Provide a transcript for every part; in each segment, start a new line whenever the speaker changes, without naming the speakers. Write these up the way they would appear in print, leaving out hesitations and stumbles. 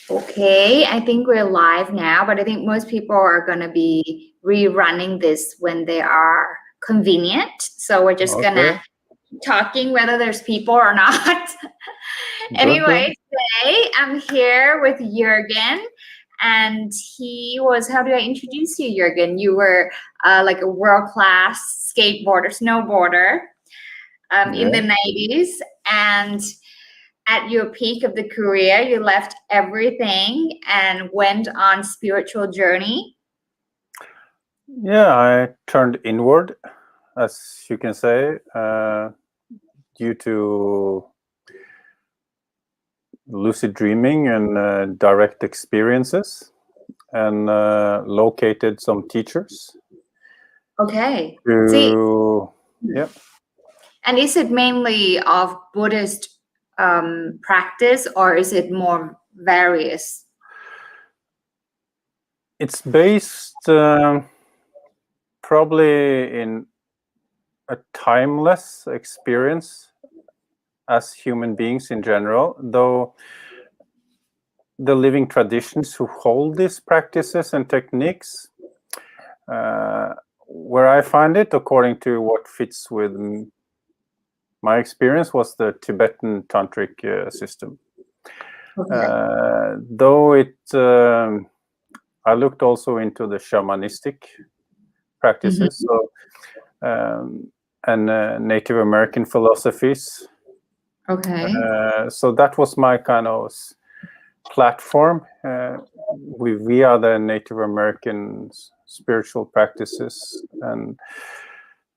Okay, I think we're live now, but I think most people are going to be rerunning this when they are convenient. So we're just going
Okay.
to talking whether there's people or not. Anyway,
Good.
today I'm here with Jorgen, and he was, how do I introduce you, Jorgen? You were like a world-class skateboarder, snowboarder in the
Yeah.
90s, and at your peak of the career, you left everything and went on spiritual journey.
Yeah, I turned inward, as you can say, due to lucid dreaming and direct experiences, and located some teachers
Okay. See,
to, yeah.
and is it mainly of Buddhist practice, or is it more various?
It's based probably in a timeless experience as human beings in general, though the living traditions who hold these practices and techniques, where I find it, according to what fits with my experience, was the Tibetan tantric system.
Okay.
Though I looked also into the shamanistic practices, and Native American philosophies.
Okay.
So that was my kind of platform. We are the Native American spiritual practices, and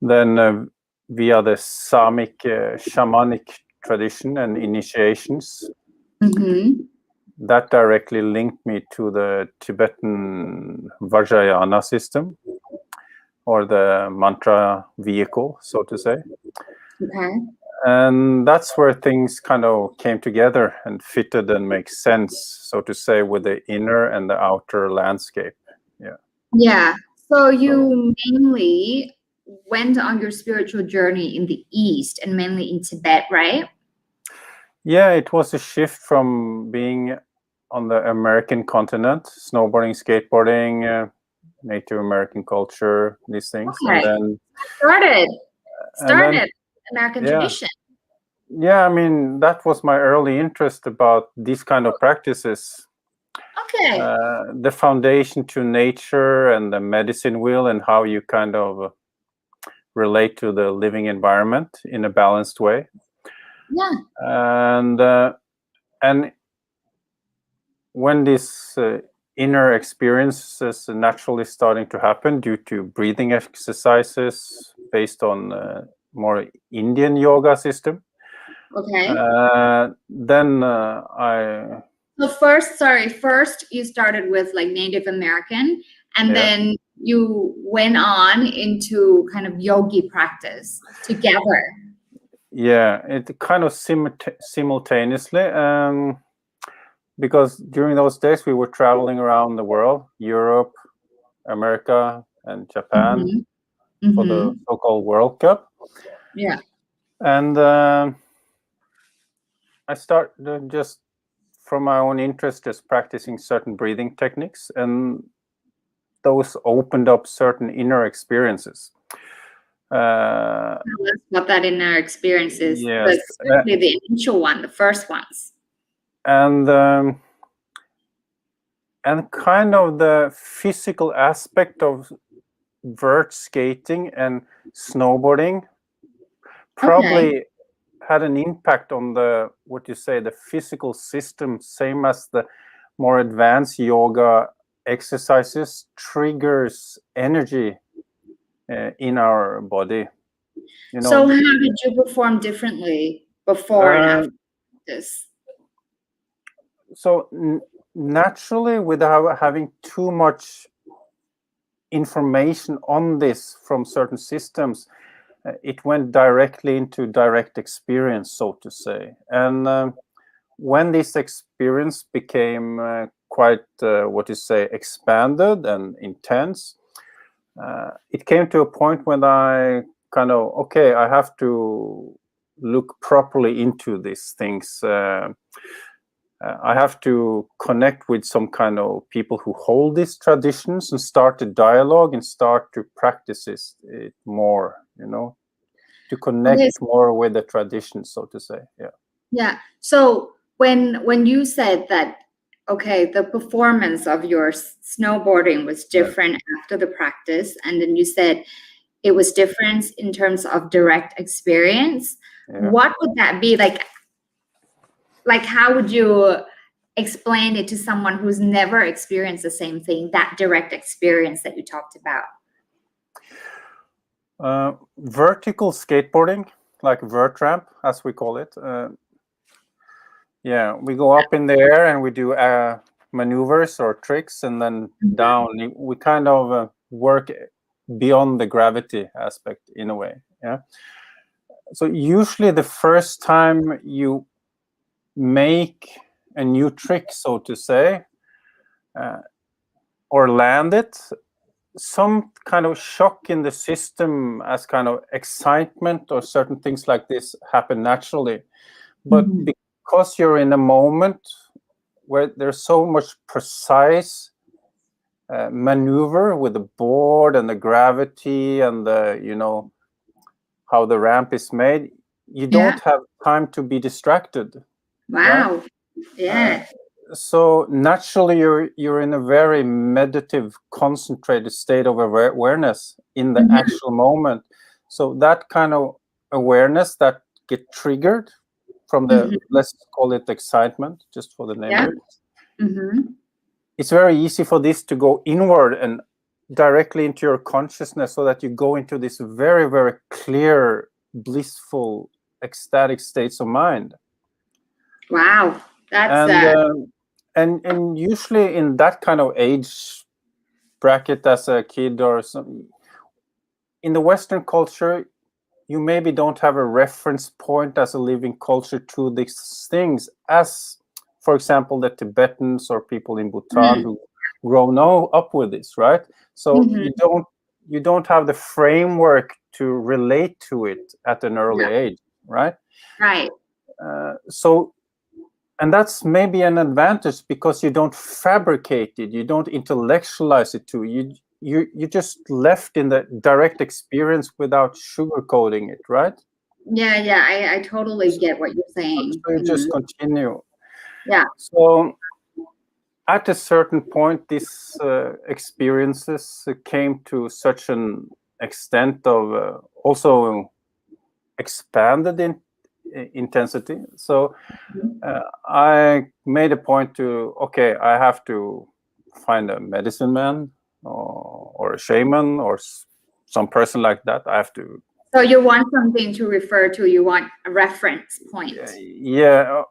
then via the Samic shamanic tradition and initiations, that directly linked me to the Tibetan Vajrayana system, or the mantra vehicle, so to say.
Okay.
And that's where things kind of came together and fitted and make sense, so to say, with the inner and the outer landscape. Yeah.
Yeah. So you mainly went on your spiritual journey in the East and mainly in Tibet, right?
Yeah, it was a shift from being on the American continent, snowboarding, skateboarding, Native American culture, these things,
Okay.
and
Started
then
American
yeah,
tradition.
yeah. I mean, that was my early interest about these kind of practices.
Okay.
The foundation to nature and the medicine wheel, and how you kind of relate to the living environment in a balanced way.
Yeah.
And when these inner experiences naturally starting to happen due to breathing exercises based on more Indian yoga system,
Okay.
then I
So first you started with like Native American, and
yeah.
then you went on into kind of yogi practice together.
Yeah, it kind of simultaneously, because during those days we were traveling around the world, Europe, America, and Japan, for the so-called World Cup.
Yeah.
And I started just from my own interest, just practicing certain breathing techniques, and those opened up certain inner experiences.
Tell us what that inner experience is,
Yes,
but especially the initial one, the first ones.
and kind of the physical aspect of vert skating and snowboarding probably had an impact on the, what you say, the physical system, same as the more advanced yoga exercises triggers energy in our body. You know,
So how did you perform differently before and after this?
So naturally, without having too much information on this from certain systems, it went directly into direct experience, so to say. And when this experience became quite, what you say, expanded and intense, it came to a point when I kind of, okay, I have to look properly into these things. I have to connect with some kind of people who hold these traditions and start a dialogue and start to practice it more, to connect
Okay,
more with the tradition, so to say. Yeah.
yeah. So when you said that, okay, the performance of your snowboarding was different after the practice, and then you said it was different in terms of direct experience.
Yeah.
What would that be like? Like, how would you explain it to someone who's never experienced the same thing, that direct experience that you talked about?
Vertical skateboarding, like vert ramp, as we call it. Yeah, we go up in the air and we do maneuvers or tricks, and then down. We kind of work beyond the gravity aspect in a way. Yeah. So usually the first time you make a new trick, so to say, or land it, some kind of shock in the system as kind of excitement or certain things like this happen naturally. But because you're in a moment where there's so much precise maneuver with the board and the gravity and the, how the ramp is made, you don't have time to be distracted.
Wow.
Right?
Yeah.
So naturally you're in a very meditative, concentrated state of awareness in the actual moment. So that kind of awareness that get triggered from the, let's call it excitement, just for the name of it. It's very easy for this to go inward and directly into your consciousness, so that you go into this very, very clear, blissful, ecstatic states of mind.
Wow. That's
and usually in that kind of age bracket, as a kid or something, in the Western culture, you maybe don't have a reference point as a living culture to these things, as, for example, the Tibetans or people in Bhutan who grown up with this, right? So you don't have the framework to relate to it at an early age, right?
Right.
So, and that's maybe an advantage, because you don't fabricate it, you don't intellectualize it too. You just left in the direct experience without sugarcoating it, right?
Yeah. I totally get what you're saying.
So you just continue.
Yeah.
So at a certain point, these experiences came to such an extent of also expanded in intensity. So I made a point to, okay, I have to find a medicine man or a shaman or some person like that. I have to.
So you want something to refer to, you want a reference point.
Yeah,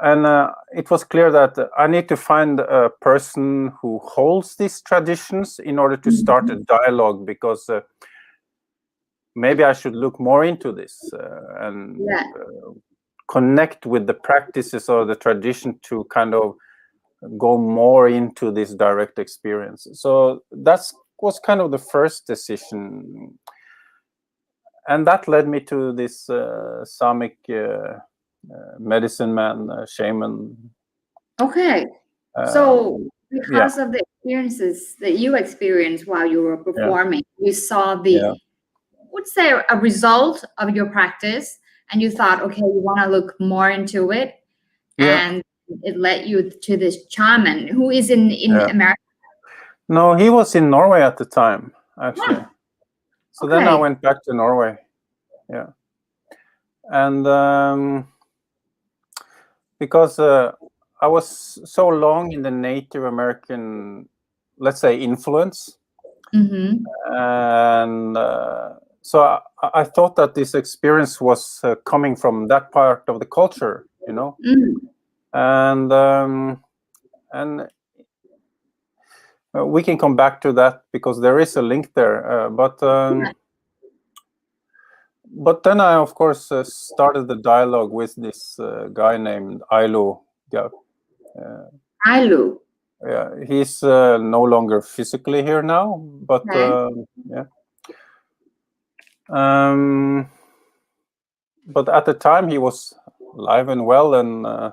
and it was clear that I need to find a person who holds these traditions in order to start a dialogue, because maybe I should look more into this and connect with the practices or the tradition to kind of go more into this direct experience. So that was kind of the first decision. And that led me to this Samic medicine man, shaman.
Okay. So because of the experiences that you experienced while you were performing, you saw the, would say, a result of your practice, and you thought, okay, you want to look more into it, and it led you to this shaman who is in America.
No, he was in Norway at the time, actually. So then I went back to Norway. Yeah. And because I was so long in the Native American, let's say, influence, and so I thought that this experience was coming from that part of the culture, and we can come back to that, because there is a link there. But then I, of course, started the dialogue with this guy named Ailo.
Ailo.
Yeah, he's no longer physically here now, but but at the time he was alive and well, and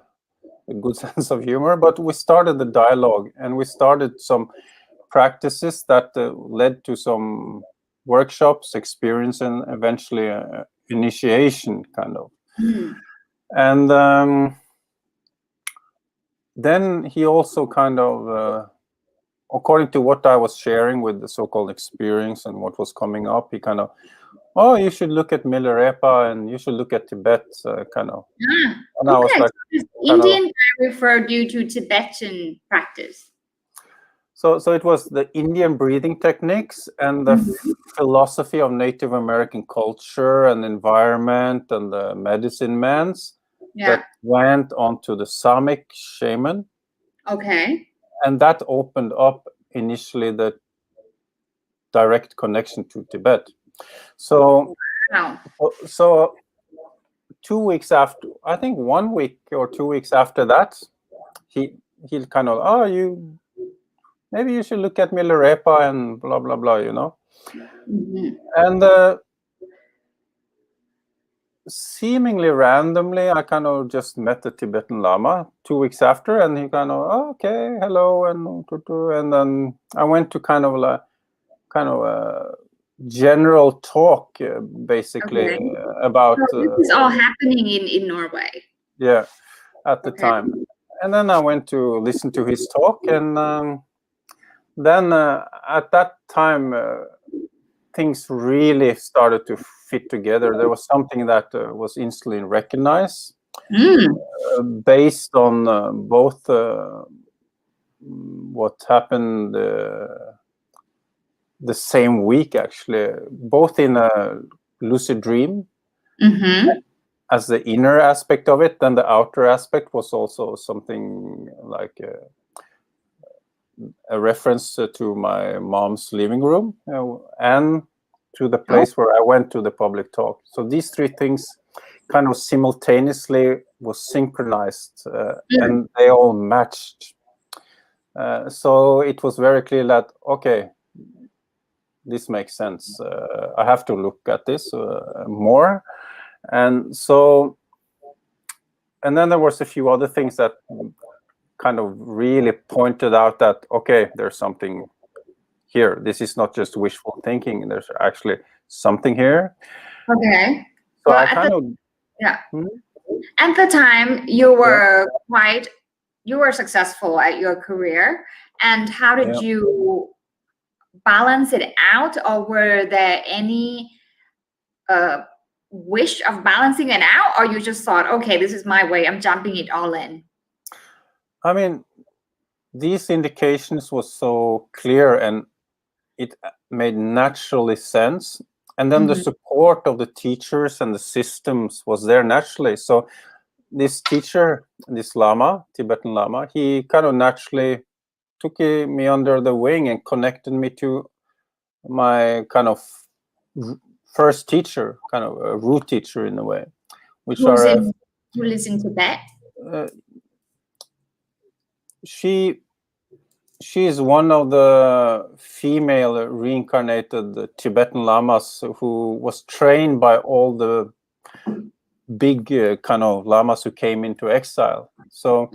a good sense of humor, but we started the dialogue, and we started some practices that led to some workshops, experience, and eventually initiation, kind of. And then he also kind of, according to what I was sharing with the so-called experience and what was coming up, he kind of, oh, you should look at Milarepa and you should look at Tibet, kind of. And I was
Okay,
like,
so Indian referred you to Tibetan practice.
so it was the Indian breathing techniques and the philosophy of Native American culture and environment and the medicine mans that went onto the Samic shaman.
Okay.
And that opened up initially the direct connection to Tibet. So, so 2 weeks after, I think 1 week or 2 weeks after that, he kind of, oh, maybe you should look at Milarepa and blah blah blah, you know. And seemingly randomly, I kind of just met the Tibetan Lama 2 weeks after, and he kind of, oh, okay, hello, and then I went to kind of a general talk, basically, about.
So this is all happening in Norway.
Yeah, at the time, and then I went to listen to his talk, and then at that time, things really started to fit together. There was something that was instantly recognized, based on both what happened the same week, actually, both in a lucid dream as the inner aspect of it, then the outer aspect was also something like a reference to my mom's living room, and to the place where I went to the public talk. So these three things kind of simultaneously was synchronized, and they all matched. So it was very clear that, okay, this makes sense. I have to look at this more. And then there was a few other things that kind of really pointed out that, okay, there's something here. This is not just wishful thinking. There's actually something here.
Okay.
So I kind of...
At the time, you were you were successful at your career. And how did you balance it out, or were there any wish of balancing it out, or you just thought, okay, this is my way, I'm jumping it all in?
I mean, these indications was so clear and it made naturally sense. And then the support of the teachers and the systems was there naturally. So this teacher, this Lama, Tibetan Lama, he kind of naturally took me under the wing and connected me to my kind of first teacher, kind of a root teacher in a way, which
who lives in Tibet.
She is one of the female reincarnated Tibetan Lamas who was trained by all the big kind of Lamas who came into exile. So,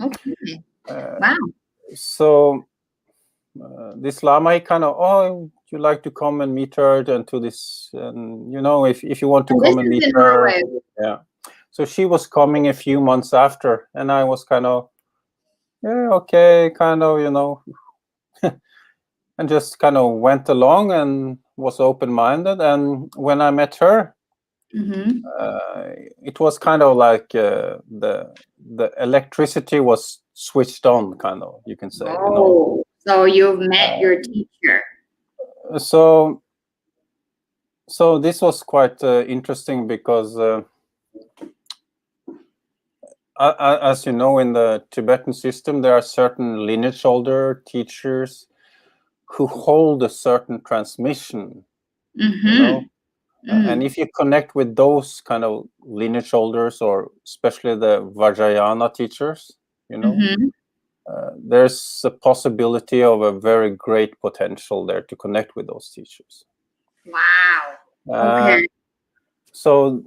wow.
So this Lama, he kind of, oh, you like to come and meet her, and to this, and you know, if you want to come and meet her, So she was coming a few months after, and I was kind of, yeah, okay, kind of, you know, and just kind of went along and was open-minded. And when I met her, it was kind of like the electricity was switched on, kind of, you can say.
Oh, you know? So you've met your teacher.
So this was quite interesting because, as you know, in the Tibetan system, there are certain lineage holder teachers who hold a certain transmission, you know? And if you connect with those kind of lineage holders, or especially the Vajrayana teachers, you know, there's a possibility of a very great potential there to connect with those teachers.
Wow. Okay.
So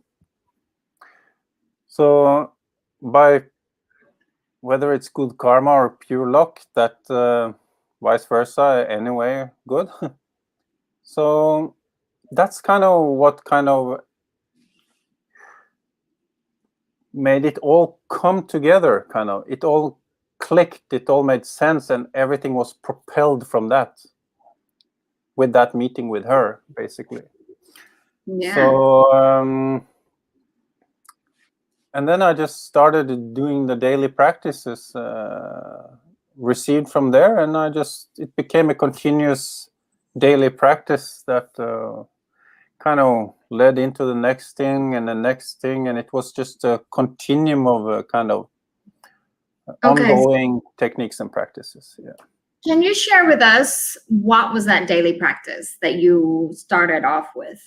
by whether it's good karma or pure luck, that vice versa, anyway, good. So that's kind of what kind of made it all come together, kind of. It all clicked, it all made sense, and everything was propelled from that, with that meeting with her, basically.
Yeah.
So and then I just started doing the daily practices received from there, and it became a continuous daily practice that kind of led into the next thing and the next thing, and it was just a continuum of kind of ongoing techniques and practices. Yeah.
Can you share with us what was that daily practice that you started off with?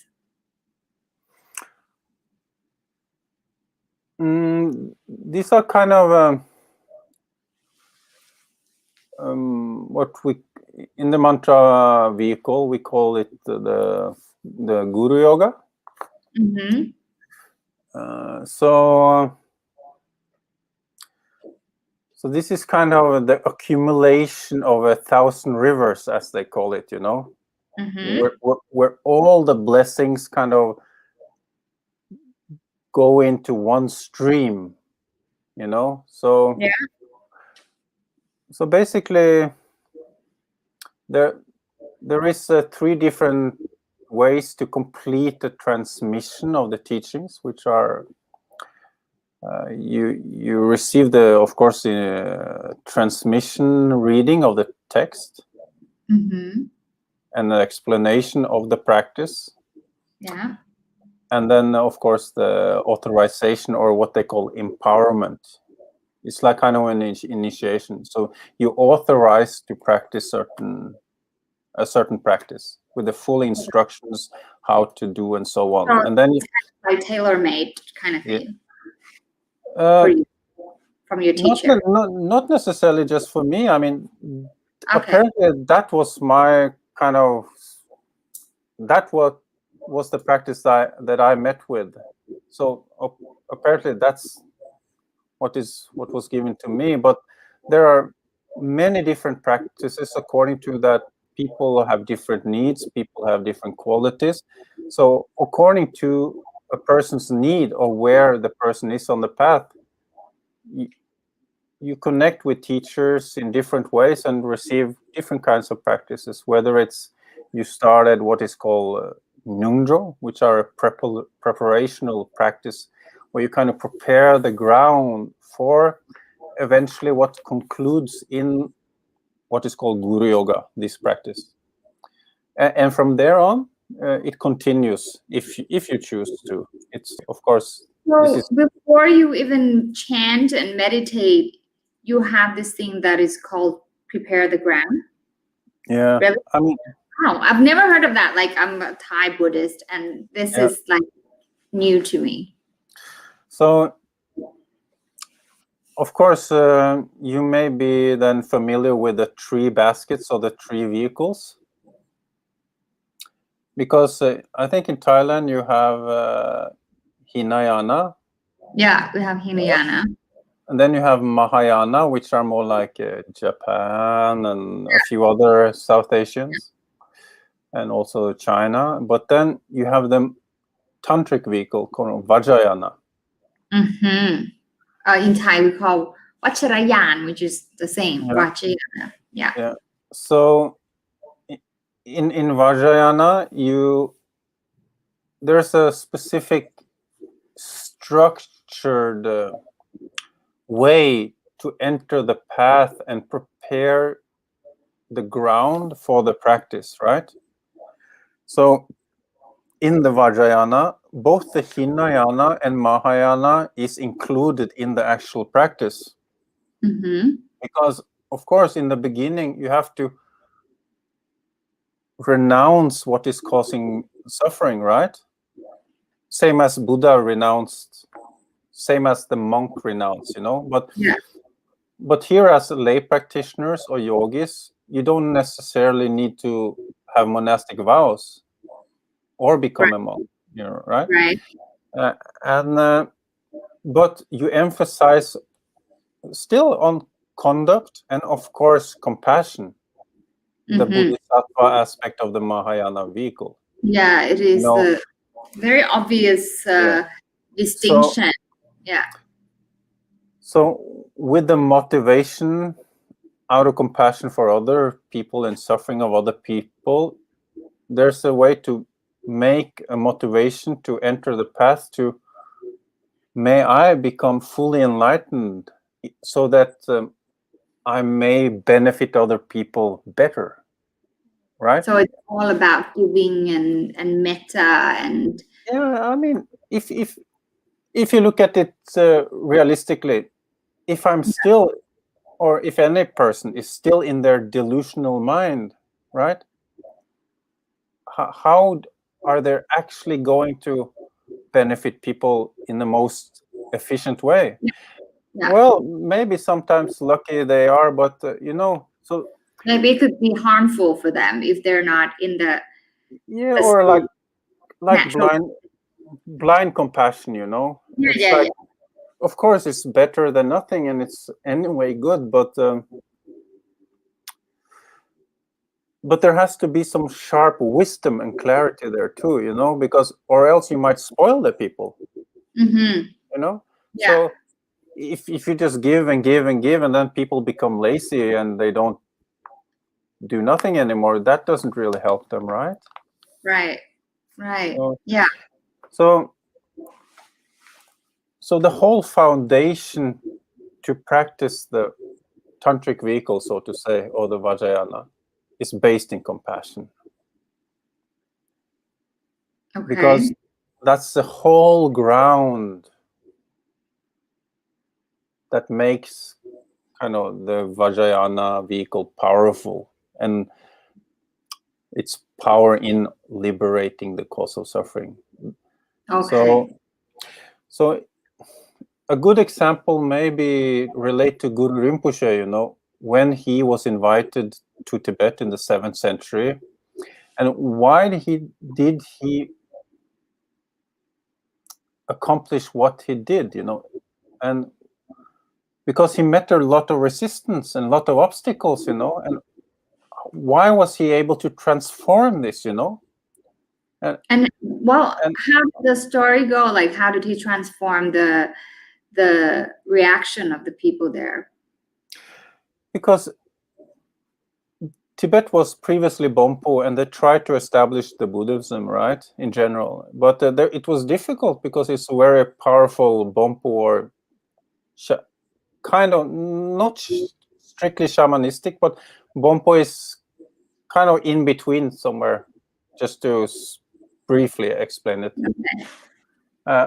These are kind of what we in the mantra vehicle we call it the Guru Yoga.
Mm-hmm.
So this is kind of the accumulation of 1,000 rivers, as they call it, you know, where all the blessings kind of go into one stream, you know. So
yeah.
So basically, there is 3 different ways to complete the transmission of the teachings, which are you receive of course the transmission reading of the text, and the explanation of the practice, and then of course the authorization, or what they call empowerment. It's like kind of an initiation. So you authorize to practice a certain practice with the full instructions how to do and so on. And then
like tailor-made kind of thing
for
you, from your teacher.
Not necessarily just for me. I mean, apparently that was my kind of, that was the practice that I met with. So apparently that's what was given to me. But there are many different practices according to that. People have different needs, people have different qualities. So according to a person's need, or where the person is on the path, you connect with teachers in different ways and receive different kinds of practices, whether it's you started what is called Nungjo, which are a preparational practice, where you kind of prepare the ground for eventually what concludes in what is called Guru Yoga, this practice. And from there on, it continues if you choose to. It's, of course.
So before you even chant and meditate, you have this thing that is called prepare the ground.
Yeah.
Really?
I mean,
wow, I've never heard of that. Like, I'm a Thai Buddhist, and this is like new to me.
So, of course, you may be then familiar with the 3 baskets or the 3 vehicles, because I think in Thailand you have Hinayana.
Yeah, we have Hinayana.
And then you have Mahayana, which are more like Japan and a few other South Asians, and also China. But then you have the tantric vehicle called Vajrayana.
In Thai we call Vajrayan, which is the same. Vajrayana.
Yeah. So in Vajrayana, there's a specific structured way to enter the path and prepare the ground for the practice, right? So in the Vajrayana, both the Hinayana and Mahayana is included in the actual practice. Because, of course, in the beginning, you have to renounce what is causing suffering, right? Same as Buddha renounced, same as the monk renounced, you know. But here, as lay practitioners or yogis, you don't necessarily need to have monastic vows or become a monk, you know, right? But you emphasize still on conduct and of course compassion, the bodhisattva aspect of the Mahayana vehicle.
Yeah, it is
No.
the very obvious
Yeah.
distinction.
So with the motivation out of compassion for other people and suffering of other people, there's a way to make a motivation to enter the path to, may I become fully enlightened so that I may benefit other people better, right?
So it's all about giving and metta and.
Yeah, I mean, if you look at it realistically, if I'm still, or if any person is still in their delusional mind, right? How are they actually going to benefit people in the most efficient way?
Yeah.
Well, maybe sometimes lucky they are, but so
maybe it could be harmful for them if they're not in the
or like
natural.
blind compassion, it's like, of course it's better than nothing and it's anyway good, but there has to be some sharp wisdom and clarity there too, because or else you might spoil the people. So if you just give and give and give and then people become lazy and they don't do nothing anymore, that doesn't really help them, right?
Right.
So the whole foundation to practice the tantric vehicle, so to say, or the Vajrayana, is based in compassion.
Okay.
Because that's the whole ground that makes kind of the Vajrayana vehicle powerful, and its power in liberating the cause of suffering.
Okay.
So a good example maybe relate to Guru Rinpoche, when he was invited to Tibet in the 7th century. And why did he accomplish what he did, and because he met a lot of resistance and a lot of obstacles, and why was he able to transform this,
and how did the story go? Like, how did he transform the reaction of the people there?
Because Tibet was previously Bonpo, and they tried to establish the Buddhism, right, in general. But it was difficult because it's a very powerful Bonpo, or kind of not strictly shamanistic, but Bonpo is kind of in between somewhere, just to briefly explain it.
Okay.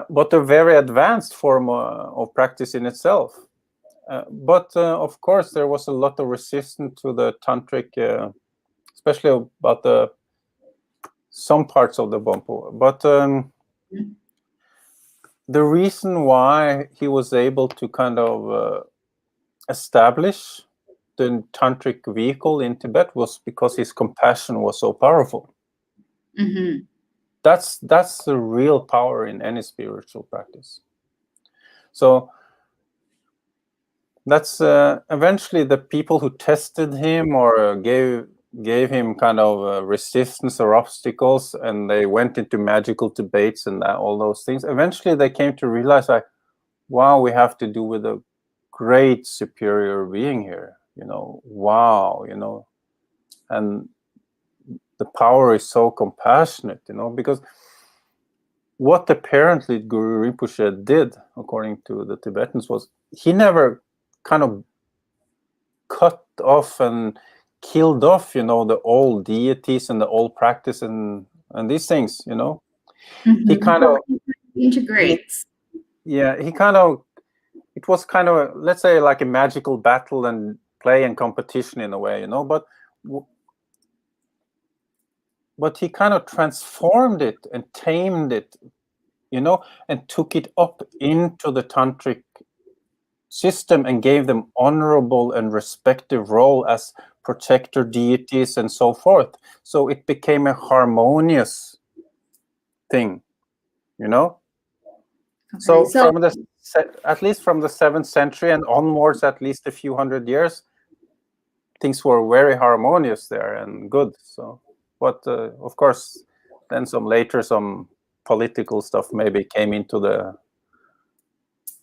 But a very advanced form of practice in itself. But of course, there was a lot of resistance to the tantric, especially about some parts of the Bonpo. But the reason why he was able to kind of establish the tantric vehicle in Tibet was because his compassion was so powerful. That's the real power in any spiritual practice. So that's eventually the people who tested him or gave him kind of resistance or obstacles, and they went into magical debates and all those things. Eventually, they came to realize, like, wow, we have to do with a great superior being here. Wow, and the power is so compassionate, because what apparently Guru Rinpoche did, according to the Tibetans, was he never kind of cut off and killed off, the old deities and the old practice and these things, He kind of
integrates.
It was kind of, let's say, like a magical battle and play and competition in a way, but he kind of transformed it and tamed it, and took it up into the tantric system and gave them honorable and respective role as protector deities and so forth. So it became a harmonious thing,
Okay,
so from the at least from the 7th century and onwards, at least a few hundred years, things were very harmonious there and good. So, but of course, then some political stuff maybe came into the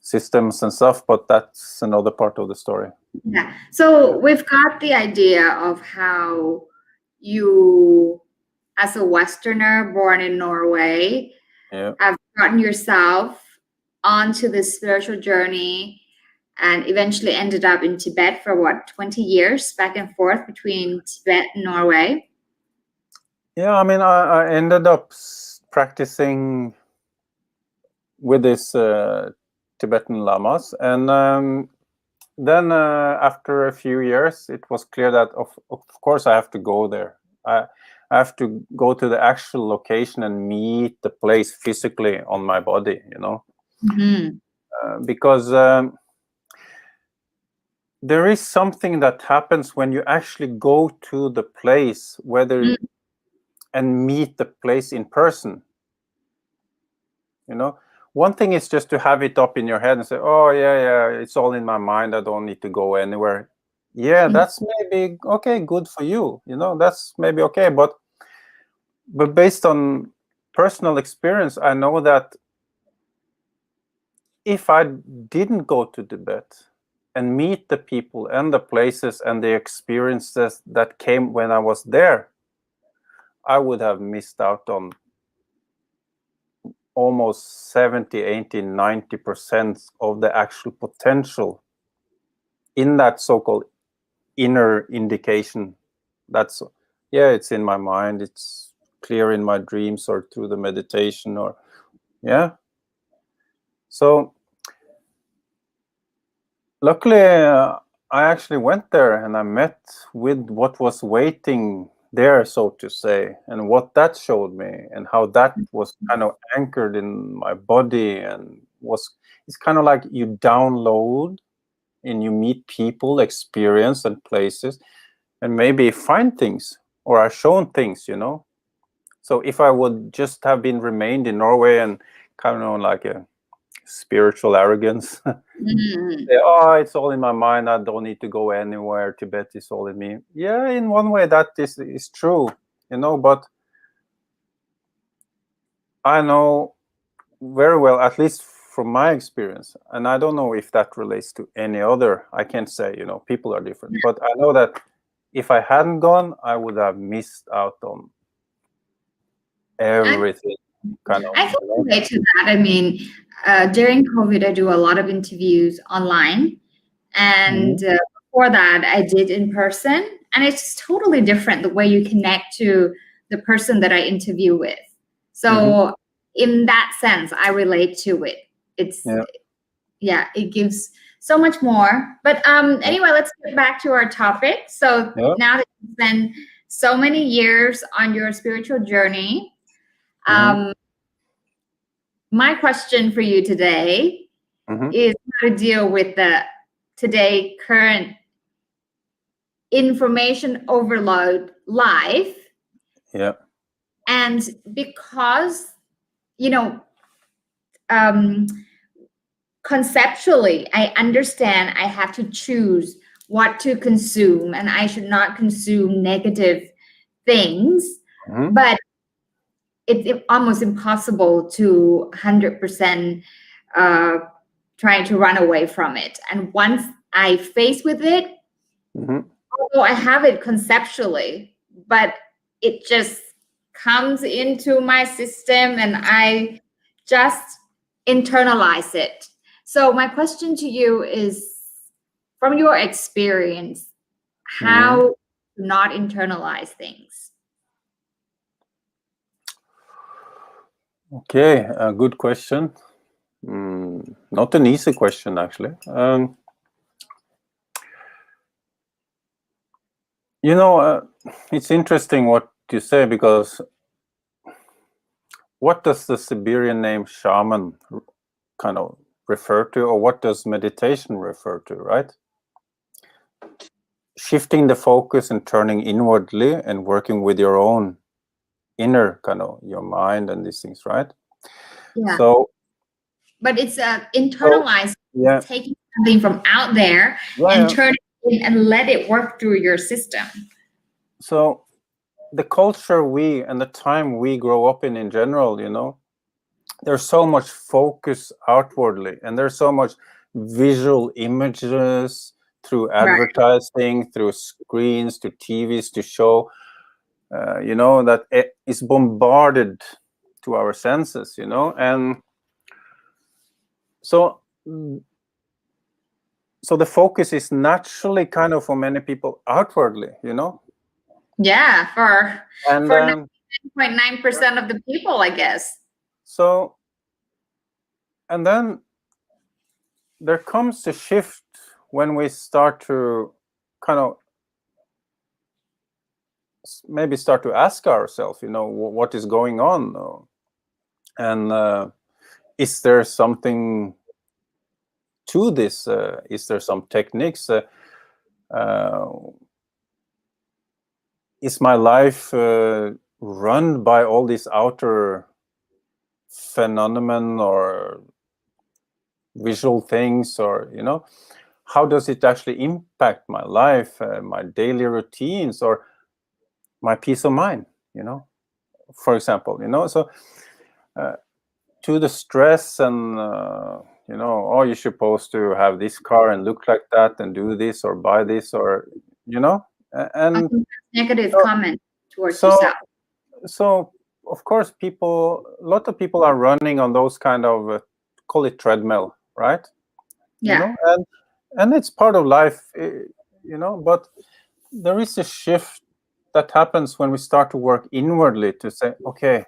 systems and stuff, but that's another part of the story.
Yeah. So we've got the idea of how you, as a Westerner born in Norway, have gotten yourself onto this spiritual journey and eventually ended up in Tibet for what, 20 years back and forth between Tibet and Norway?
Yeah, I mean, I ended up practicing with this Tibetan lamas, and then after a few years, it was clear that of course I have to go there. I have to go to the actual location and meet the place physically on my body, you know, because there is something that happens when you actually go to the place, and meet the place in person. You know, one thing is just to have it up in your head and say, oh yeah, it's all in my mind, I don't need to go anywhere. Yeah, that's maybe okay, good for you, you know, that's maybe okay, but based on personal experience, I know that if I didn't go to Tibet and meet the people and the places and the experiences that came when I was there, I would have missed out on almost 70, 80, 90% of the actual potential in that so-called inner indication. That's, yeah, it's in my mind, it's clear in my dreams or through the meditation, or yeah. So luckily I actually went there and I met with what was waiting there, so to say, and what that showed me and how that was kind of anchored in my body, and it's kind of like you download and you meet people, experience and places, and maybe find things or are shown things, you know. So if I would just have remained in Norway and kind of like a spiritual arrogance, say, oh, it's all in my mind, I don't need to go anywhere, Tibet is all in me. Yeah, in one way that is true, you know, but I know very well, at least from my experience, and I don't know if that relates to any other, I can't say, you know, people are different, but I know that if I hadn't gone, I would have missed out on everything.
I can relate to that. I mean, during COVID, I do a lot of interviews online, and before that, I did in person, and it's totally different the way you connect to the person that I interview with. So, in that sense, I relate to it. It's it gives so much more. But anyway, let's get back to our topic. So now that you've spent so many years on your spiritual journey, my question for you today is how to deal with the today current information overload life.
Yeah.
And because, you know, conceptually, I understand I have to choose what to consume and I should not consume negative things, but it's almost impossible to 100% trying to run away from it. And once I face with it, although I have it conceptually, but it just comes into my system and I just internalize it. So my question to you is, from your experience, how not internalize things?
Okay, a good question. Not an easy question, actually. You know, it's interesting what you say, because what does the Siberian name shaman kind of refer to, or what does meditation refer to, right? Shifting the focus and turning inwardly and working with your own inner kind of your mind and these things, right?
Yeah.
So
but it's internalized.
Yeah.
Taking something from out there and turn it in and let it work through your system.
So the culture and the time we grow up in general, there's so much focus outwardly, and there's so much visual images through advertising, through screens, to TVs, to show, that it is bombarded to our senses, and so the focus is naturally kind of for many people outwardly,
Yeah, for 99.9% of the people, I guess.
So, and then there comes a shift when we start to kind of maybe start to ask ourselves, what is going on, and is there something to this? Is there some techniques? Is my life run by all these outer phenomenon or visual things, or how does it actually impact my life, my daily routines, or my peace of mind, for example, so to the stress and oh, you're supposed to have this car and look like that and do this or buy this, or and
negative comment towards yourself.
So of course a lot of people are running on those kind of call it treadmill, right?
Yeah.
And it's part of life, but there is a shift that happens when we start to work inwardly to say, okay,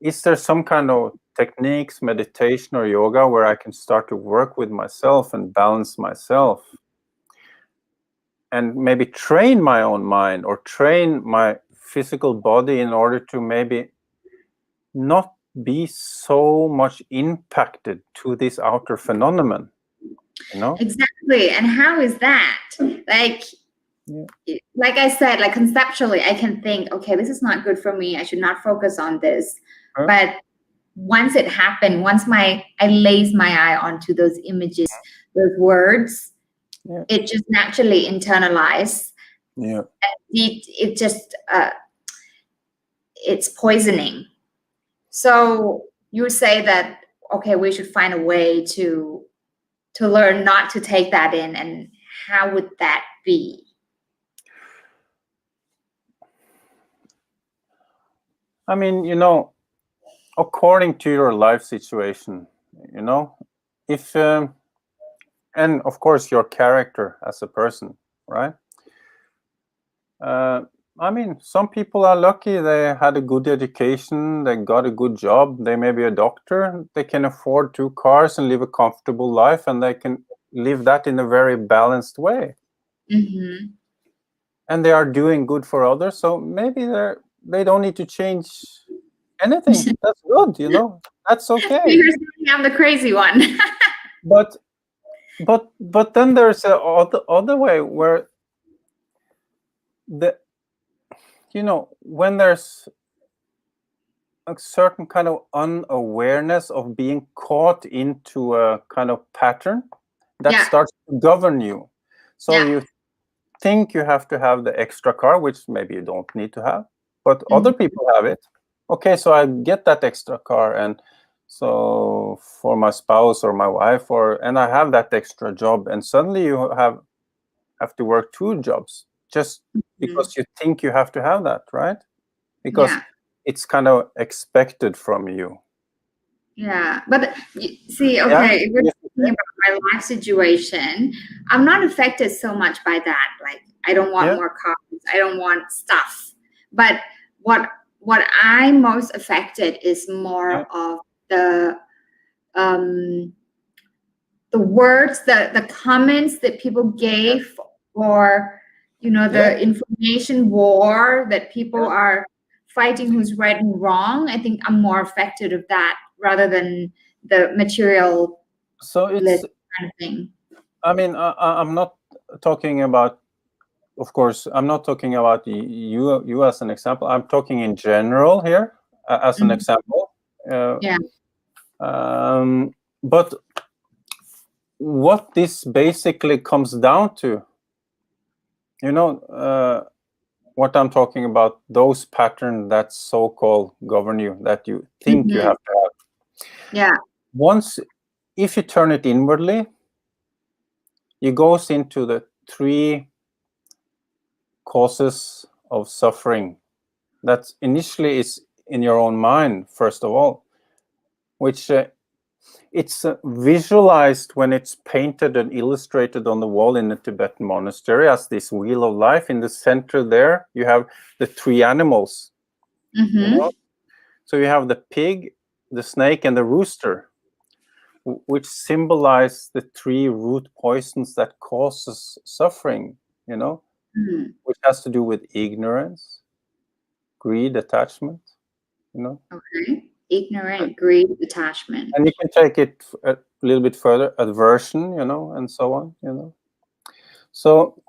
is there some kind of techniques, meditation or yoga where I can start to work with myself and balance myself and maybe train my own mind or train my physical body in order to maybe not be so much impacted to this outer phenomenon,
Exactly. And how is that? Like I said, like conceptually, I can think, okay, this is not good for me. I should not focus on this. But once it happened, once I lays my eye onto those images, those words, it just naturally internalized.
Yeah.
It just it's poisoning. So you say that, okay, we should find a way to learn not to take that in, and how would that be?
I mean, according to your life situation, if and of course your character as a person, right? I mean, some people are lucky, they had a good education, they got a good job, they may be a doctor, they can afford 2 cars and live a comfortable life, and they can live that in a very balanced way.
Mm-hmm.
And they are doing good for others, so maybe they don't need to change anything. That's good, that's okay.
You're saying I'm the crazy one.
But then there's a other way where when there's a certain kind of unawareness of being caught into a kind of pattern that starts to govern you. So you think you have to have the extra car, which maybe you don't need to have, but other people have it. Okay, so I get that extra car, and so for my spouse or my wife, and I have that extra job, and suddenly you have to work 2 jobs just because you think you have to have that, right? Because it's kind of expected from you.
Yeah, but see, okay, if we're talking about my life situation, I'm not affected so much by that. Like, I don't want more cars, I don't want stuff. But what I'm most affected is more of the words, the comments that people gave, or the information war that people are fighting who's right and wrong. I think I'm more affected of that rather than the material.
So it's
kind of thing.
I mean, I'm not talking about, of course, I'm not talking about you as an example. I'm talking in general here as an example. But what this basically comes down to, what I'm talking about, those patterns that so-called govern you, that you think you have to have.
Yeah.
If you turn it inwardly, it goes into the 3 causes of suffering that initially is in your own mind, first of all, which it's visualized when it's painted and illustrated on the wall in the Tibetan monastery as this wheel of life. In the center there, you have the 3 animals. So you have the pig, the snake, and the rooster, which symbolize the 3 root poisons that causes suffering, which has to do with ignorance, greed, attachment,
Okay. Ignorant, greed, attachment.
And you can take it a little bit further, aversion, and so on, So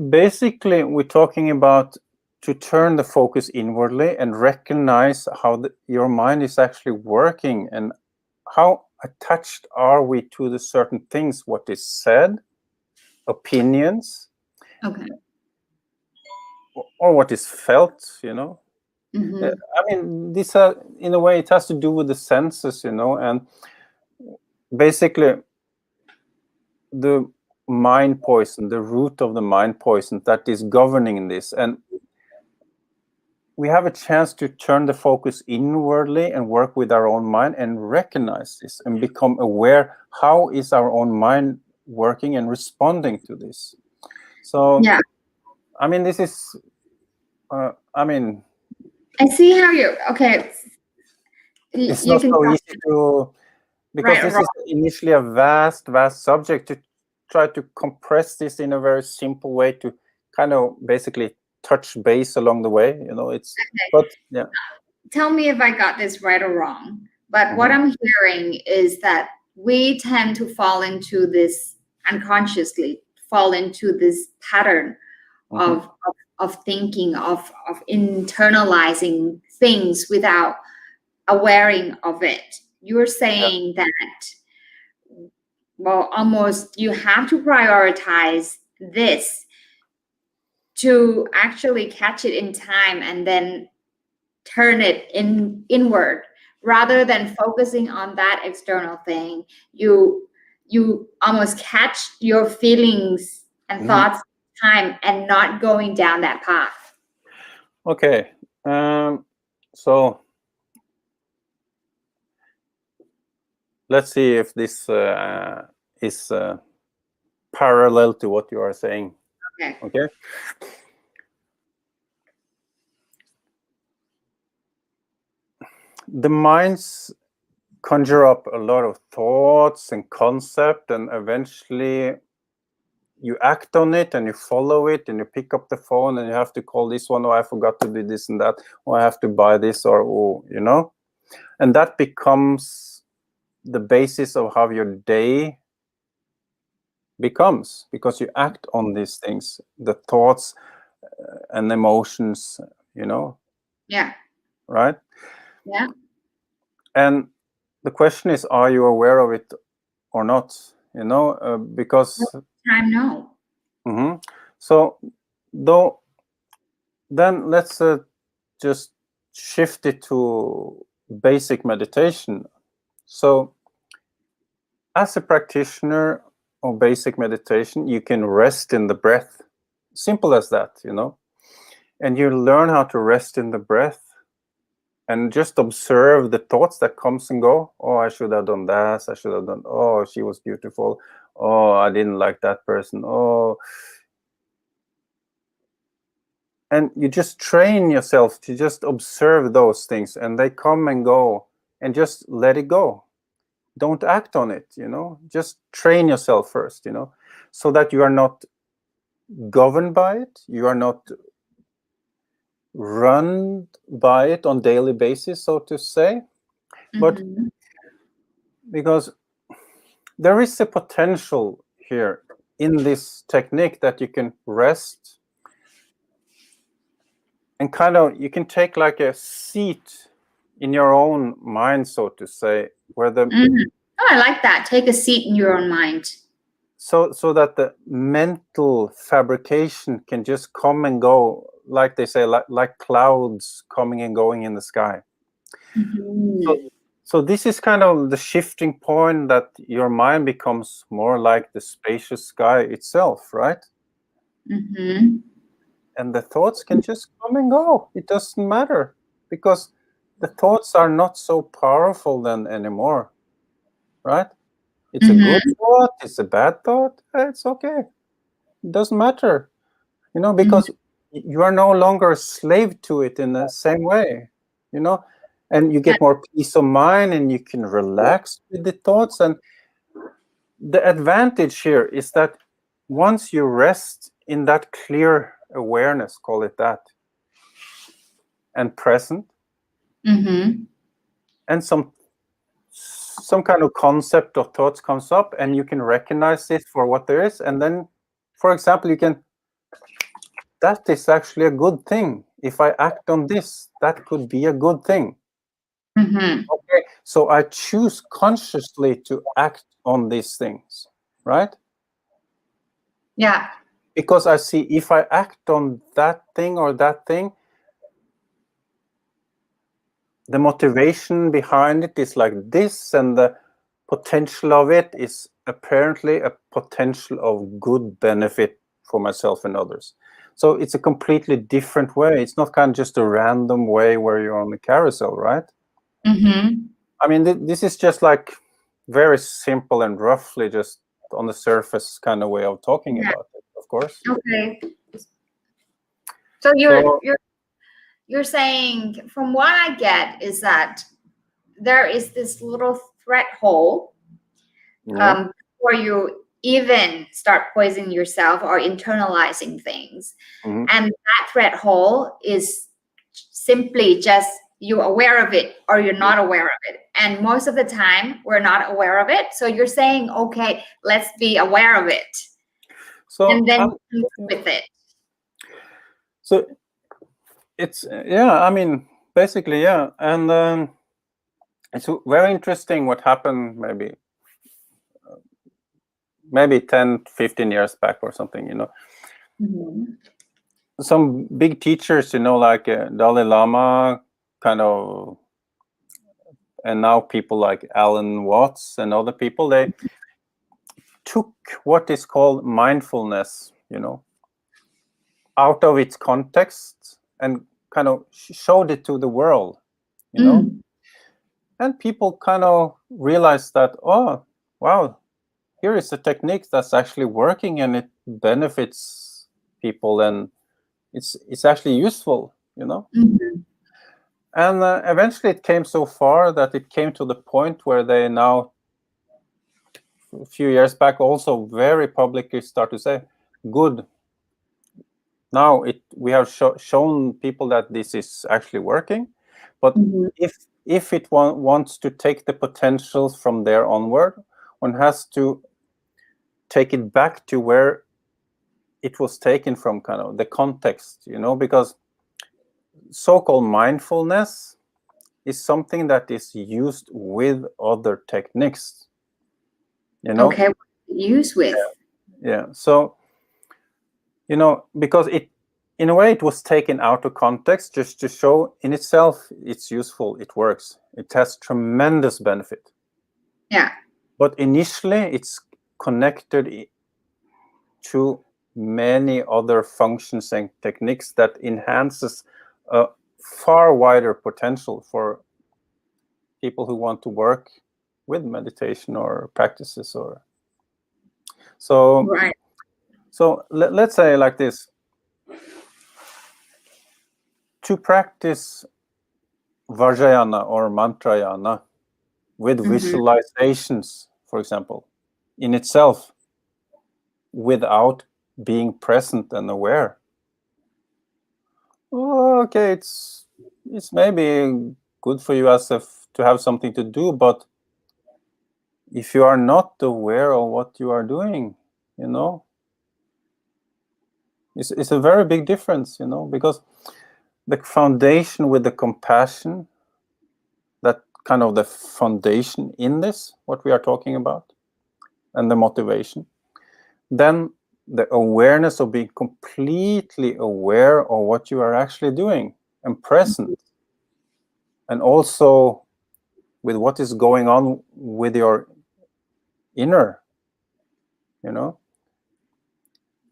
basically, we're talking about to turn the focus inwardly and recognize how your mind is actually working and how attached are we to the certain things, what is said, opinions,
Okay.
or what is felt,
Mm-hmm.
I mean, these are, in a way, it has to do with the senses, and basically the mind poison, the root of the mind poison that is governing this. And we have a chance to turn the focus inwardly and work with our own mind and recognize this and become aware, how is our own mind working and responding to this? So,
yeah.
I mean, this is, I
see how you, okay.
It's not so easy to, because this is initially a vast subject, to try to compress this in a very simple way to kind of basically touch base along the way, it's okay. But yeah,
tell me if I got this right or wrong, but what I'm hearing is that we tend to fall into this unconsciously, fall into this pattern of thinking, of internalizing things without awareing of it. You're saying that, well, almost you have to prioritize this to actually catch it in time and then turn it inward, rather than focusing on that external thing. You almost catch your feelings and thoughts time and not going down that path.
Okay. So let's see if this is parallel to what you are saying. Okay. The minds conjure up a lot of thoughts and concept, and eventually you act on it and you follow it and you pick up the phone and you have to call this one, or I forgot to do this and that, or I have to buy this, or and that becomes the basis of how your day becomes, because you act on these things, the thoughts and emotions,
Yeah.
Right?
Yeah.
And the question is, are you aware of it or not? Because
time, no.
So then let's just shift it to basic meditation. So as a practitioner of basic meditation, you can rest in the breath. Simple as that, and you learn how to rest in the breath and just observe the thoughts that comes and go. Oh, I should have done that. I should have done, oh, she was beautiful. Oh, I didn't like that person. Oh. And you just train yourself to just observe those things, and they come and go, and just let it go. Don't act on it, just train yourself first, so that you are not governed by it. You are not run by it on daily basis, so to say. But because there is a potential here in this technique that you can rest and kind of, you can take like a seat in your own mind, so to say, where the
Oh, I like that. Take a seat in your own mind.
so that the mental fabrication can just come and go, like they say, like clouds coming and going in the sky. So this is kind of the shifting point, that your mind becomes more like the spacious sky itself, right? And the thoughts can just come and go. It doesn't matter, because the thoughts are not so powerful then anymore, right? It's a good thought, it's a bad thought, it's okay. It doesn't matter, because you are no longer a slave to it in the same way, and you get more peace of mind, and you can relax with the thoughts. And the advantage here is that once you rest in that clear awareness, call it that, and present, and some kind of concept or thoughts comes up, and you can recognize it for what there is, and then, for example, that is actually a good thing. If I act on this, that could be a good thing. Okay, so I choose consciously to act on these things, right?
Yeah.
Because I see, if I act on that thing or that thing, the motivation behind it is like this, and the potential of it is apparently a potential of good benefit for myself and others. So it's a completely different way. It's not kind of just a random way where you're on the carousel, right? I mean, this is just like very simple and roughly just on the surface kind of way of talking about it, of course.
Okay. So you're saying, from what I get, is that there is this little threat hole before you even start poisoning yourself or internalizing things. And that threat hole is simply just you're aware of it or you're not aware of it. And most of the time, we're not aware of it. So you're saying, okay, let's be aware of it.
So,
and then move with it.
So it's, I mean, basically, yeah. And it's very interesting what happened maybe 10, 15 years back or something, Some big teachers, like Dalai Lama, kind of, and now people like Alan Watts and other people, they took what is called mindfulness, out of its context and kind of showed it to the world, And people kind of realized that, oh, wow, here is a technique that's actually working and it benefits people, and it's actually useful, And eventually it came so far that it came to the point where they now, a few years back, also very publicly start to say, good, now we have shown people that this is actually working, but if it wants to take the potentials from there onward, one has to take it back to where it was taken from, kind of the context, because so-called mindfulness is something that is used with other techniques,
Okay, use with.
Yeah. So, because in a way, it was taken out of context just to show in itself it's useful, it works, it has tremendous benefit.
Yeah.
But initially, it's connected to many other functions and techniques that enhances a far wider potential for people who want to work with meditation or practices, or so.
Right.
So let's say like this: to practice Vajrayana or Mantrayana with visualizations, for example, in itself, without being present and aware. Okay, it's maybe good for you to have something to do, but if you are not aware of what you are doing, it's a very big difference, because the foundation with the compassion that kind of the foundation in this, what we are talking about, and the motivation. Then the awareness of being completely aware of what you are actually doing and present, and also with what is going on with your inner,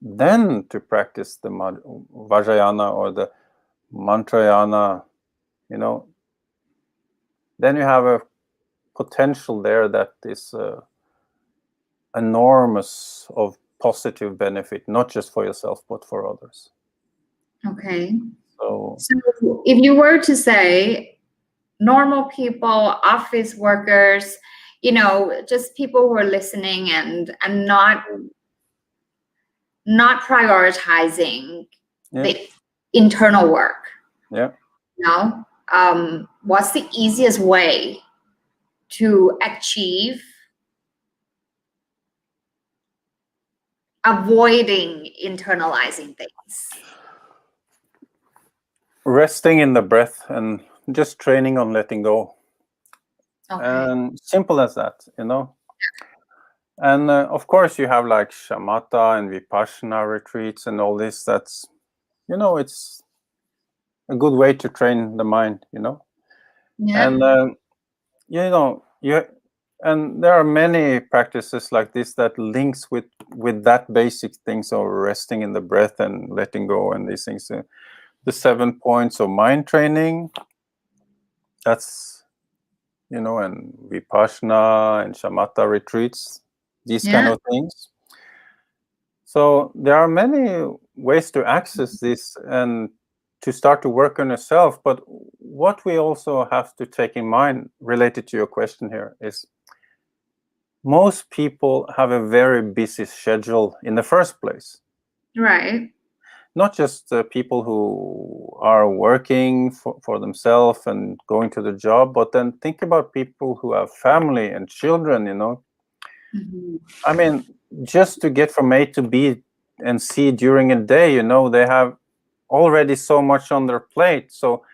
then to practice the Vajrayana or the Mantrayana, then you have a potential there that is enormous of positive benefit, not just for yourself, but for others.
Okay.
So
if you were to say normal people, office workers, just people who are listening and not prioritizing the internal work.
Yeah.
What's the easiest way to achieve avoiding internalizing things?
Resting in the breath and just training on letting go.
Okay.
And simple as that, And of course, you have like shamatha and vipassana retreats and all this. That's, it's a good way to train the mind,
Yeah.
And and there are many practices like this that links with that basic things of resting in the breath and letting go and these things. The 7 points of mind training. That's, and vipassana and shamatha retreats. These kind of things. So there are many ways to access this and to start to work on yourself. But what we also have to take in mind related to your question here is most people have a very busy schedule in the first place.
Right.
Not just people who are working for themselves and going to the job, but then think about people who have family and children,
Mm-hmm.
I mean, just to get from A to B and C during a day, they have already so much on their plate. So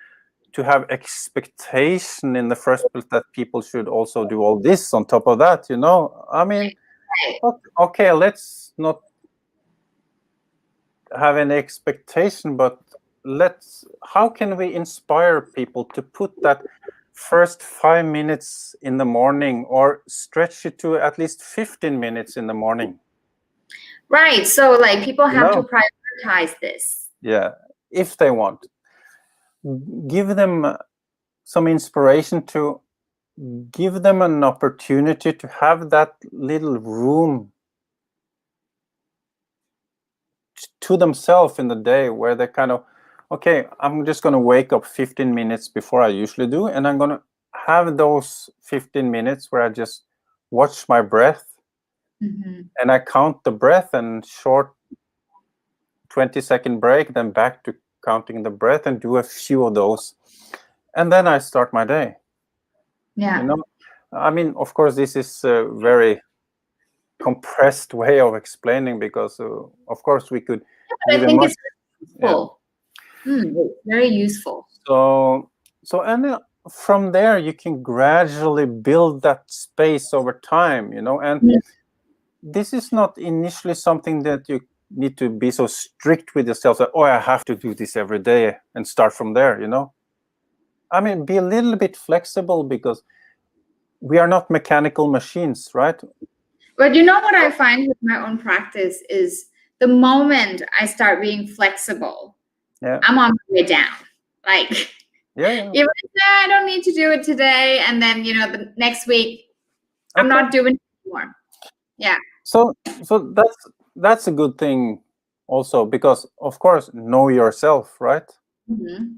to have expectation in the first place that people should also do all this on top of that, I mean, okay, let's not have any expectation, but how can we inspire people to put that first 5 minutes in the morning or stretch it to at least 15 minutes in the morning?
Right. So like people have to prioritize this.
Yeah, if they want. Give them some inspiration, to give them an opportunity to have that little room to themselves in the day where they kind of, okay, I'm just going to wake up 15 minutes before I usually do, and I'm going to have those 15 minutes where I just watch my breath.
Mm-hmm.
And I count the breath and short 20-second break, then back to counting the breath and do a few of those. And then I start my day.
Yeah.
I mean, of course, this is a very compressed way of explaining because, of course, we could.
I think it's useful. It's very useful.
So and from there you can gradually build that space over time, and this is not initially something that you need to be so strict with yourself that, I have to do this every day and start from there, I mean, be a little bit flexible because we are not mechanical machines, right?
But what I find with my own practice is the moment I start being flexible, I'm on my way down. Like, even if I don't need to do it today, and then the next week I'm not doing it anymore. Yeah. So
that's a good thing also, because of course, know yourself, right?
Mm-hmm.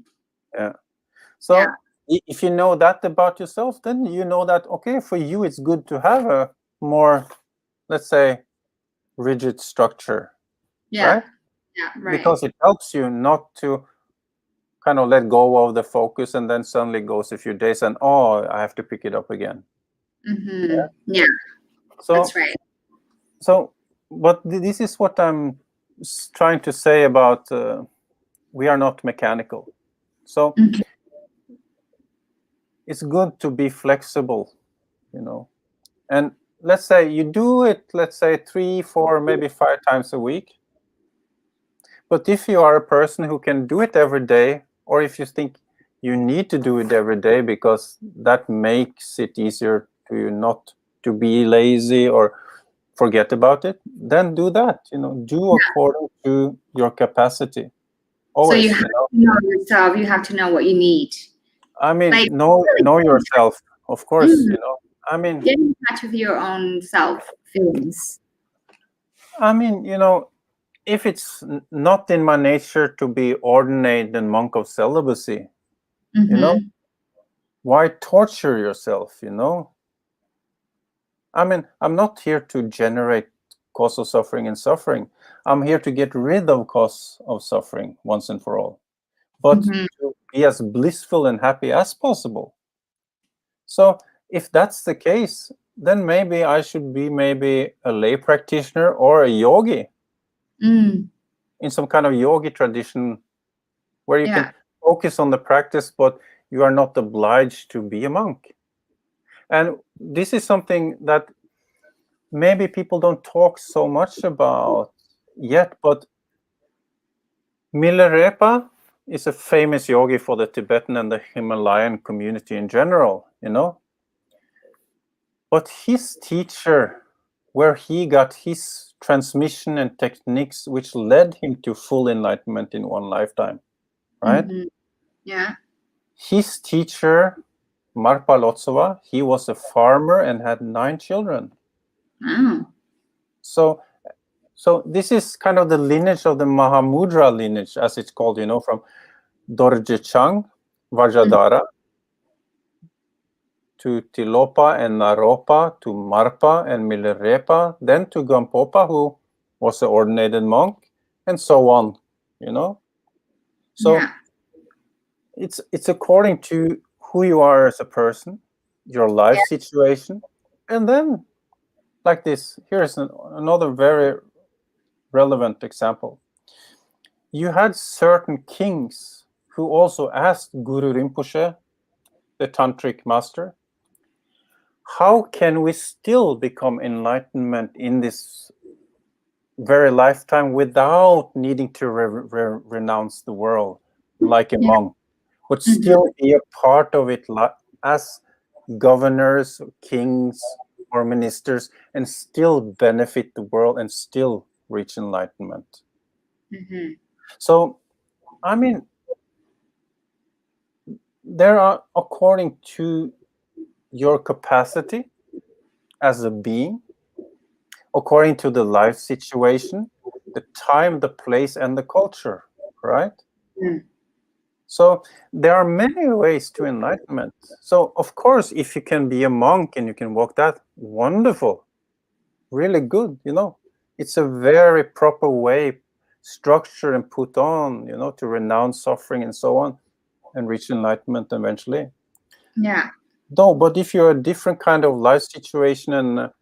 Yeah. So if you know that about yourself, then you know that, okay, for you it's good to have a more, let's say, rigid structure. Right?
Yeah, right.
Because it helps you not to kind of let go of the focus and then suddenly goes a few days and, I have to pick it up again.
Mm-hmm. Yeah. So that's right.
So, but this is what I'm trying to say about we are not mechanical. So it's good to be flexible, you know. And let's say you do it, let's say 3, 4, maybe 5 times a week. But if you are a person who can do it every day, or if you think you need to do it every day because that makes it easier to you not to be lazy or forget about it, then do that. Do according to your capacity.
So you
Always,
have to know yourself. You have to know what you need.
I mean,
Like,
know yourself, of course. I mean,
get in touch with your own self feelings.
If it's not in my nature to be ordained and monk of celibacy, why torture yourself? I'm not here to generate cause of suffering and suffering. I'm here to get rid of cause of suffering once and for all, but to be as blissful and happy as possible. So if that's the case, then maybe I should be maybe a lay practitioner or a yogi in some kind of yogi tradition where you can focus on the practice, but you are not obliged to be a monk. And this is something that maybe people don't talk so much about yet, but Milarepa is a famous yogi for the Tibetan and the Himalayan community in general, But his teacher, where he got his transmission and techniques, which led him to full enlightenment in one lifetime, right?
Yeah.
His teacher, Marpa Lotsova, he was a farmer and had 9 children.
Wow.
So this is kind of the lineage of the Mahamudra lineage, as it's called, from Dorje Chang, Vajradhara, to Tilopa and Naropa, to Marpa and Milarepa, then to Gampopa, who was an ordinated monk, and so on, So it's according to who you are as a person, your life situation, and then like this. Here's another very relevant example. You had certain kings who also asked Guru Rinpoche, the tantric master, how can we still become enlightenment in this very lifetime without needing to renounce the world like a monk, but still be a part of it as governors, kings, or ministers, and still benefit the world and still reach enlightenment? So, there are, according to your capacity as a being, according to the life situation, the time, the place, and the culture, right? So there are many ways to enlightenment. So of course, if you can be a monk and you can walk that, wonderful, really good, It's a very proper way, structured and put on, to renounce suffering and so on, and reach enlightenment eventually.
Yeah.
No, but if you're a different kind of life situation and a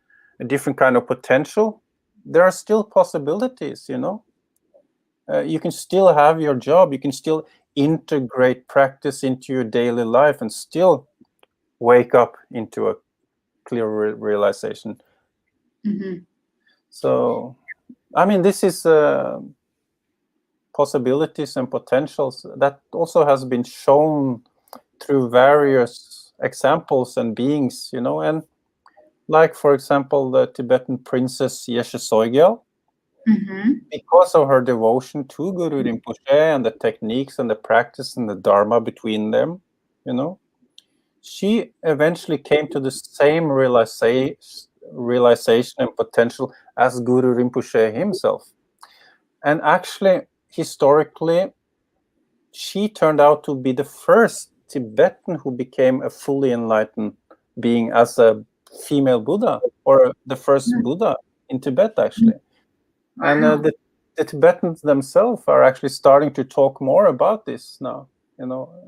different kind of potential, there are still possibilities, You can still have your job, you can still integrate practice into your daily life and still wake up into a clear realization. So, this is possibilities and potentials that also has been shown through various examples and beings, and like, for example, the Tibetan princess Yeshe Sogyal, because of her devotion to Guru Rinpoche and the techniques and the practice and the Dharma between them, she eventually came to the same realization and potential as Guru Rinpoche himself. And actually, historically, she turned out to be the first Tibetan who became a fully enlightened being as a female Buddha, or the first Buddha in Tibet, actually.
Wow.
And the Tibetans themselves are actually starting to talk more about this now,